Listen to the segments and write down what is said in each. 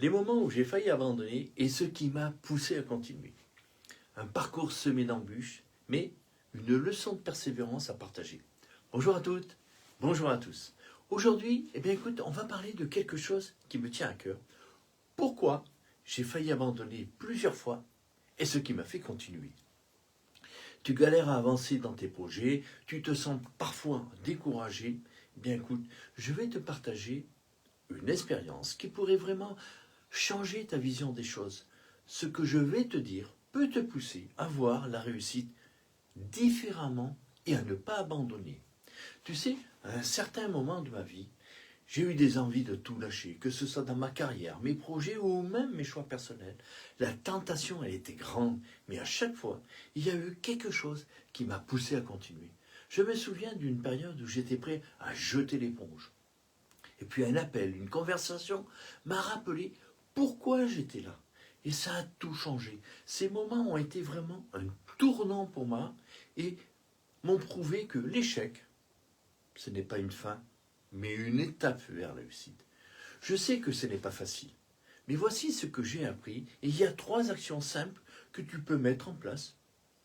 Les moments où j'ai failli abandonner et ce qui m'a poussé à continuer. Un parcours semé d'embûches, mais une leçon de persévérance à partager. Bonjour à toutes, bonjour à tous. Aujourd'hui, écoute, on va parler de quelque chose qui me tient à cœur. Pourquoi j'ai failli abandonner plusieurs fois et ce qui m'a fait continuer. Tu galères à avancer dans tes projets, tu te sens parfois découragé. Écoute, je vais te partager une expérience qui pourrait vraiment changer ta vision des choses. Ce que je vais te dire peut te pousser à voir la réussite différemment et à ne pas abandonner. Tu sais, à un certain moment de ma vie, j'ai eu des envies de tout lâcher, que ce soit dans ma carrière, mes projets ou même mes choix personnels. La tentation, elle était grande, mais à chaque fois, il y a eu quelque chose qui m'a poussé à continuer. Je me souviens d'une période où j'étais prêt à jeter l'éponge. Et puis un appel, une conversation m'a rappelé pourquoi j'étais là. Et ça a tout changé. Ces moments ont été vraiment un tournant pour moi et m'ont prouvé que l'échec, ce n'est pas une fin, mais une étape vers la réussite. Je sais que ce n'est pas facile, mais voici ce que j'ai appris et il y a 3 actions simples que tu peux mettre en place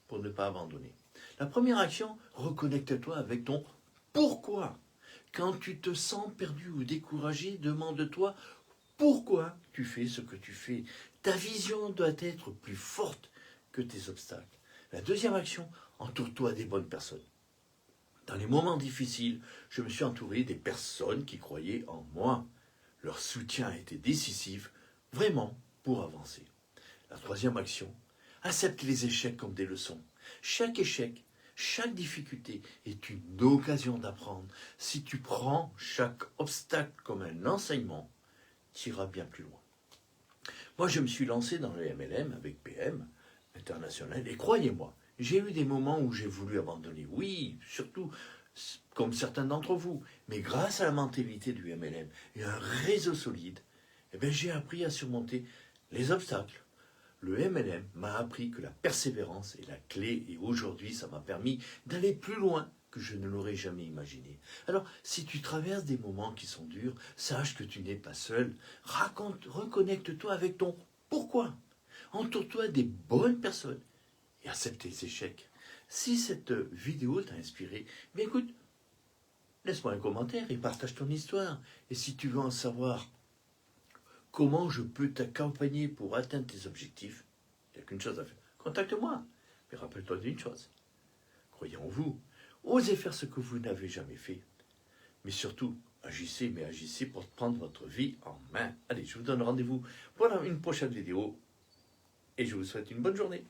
pour ne pas abandonner. La première action, reconnecte-toi avec ton pourquoi. Quand tu te sens perdu ou découragé, demande-toi pourquoi tu fais ce que tu fais. Ta vision doit être plus forte que tes obstacles. La deuxième action, entoure-toi des bonnes personnes. Dans les moments difficiles, je me suis entouré des personnes qui croyaient en moi. Leur soutien a été décisif, vraiment, pour avancer. La troisième action, accepte les échecs comme des leçons. Chaque échec, chaque difficulté est une occasion d'apprendre. Si tu prends chaque obstacle comme un enseignement, tu iras bien plus loin. Moi, je me suis lancé dans le MLM avec PM International et croyez-moi, j'ai eu des moments où j'ai voulu abandonner. Oui, surtout comme certains d'entre vous. Mais grâce à la mentalité du MLM et un réseau solide, j'ai appris à surmonter les obstacles. Le MLM m'a appris que la persévérance est la clé et aujourd'hui, ça m'a permis d'aller plus loin que je ne l'aurais jamais imaginé. Alors, si tu traverses des moments qui sont durs, sache que tu n'es pas seul. Reconnecte-toi avec ton pourquoi. Entoure-toi des bonnes personnes et accepte tes échecs. Si cette vidéo t'a inspiré, écoute, laisse-moi un commentaire et partage ton histoire. Et si tu veux en savoir comment je peux t'accompagner pour atteindre tes objectifs, il n'y a qu'une chose à faire. Contacte-moi. Mais rappelle-toi d'une chose. Croyez en vous. Osez faire ce que vous n'avez jamais fait. Mais surtout, agissez, mais agissez pour prendre votre vie en main. Allez, je vous donne rendez-vous pour une prochaine vidéo. Et je vous souhaite une bonne journée.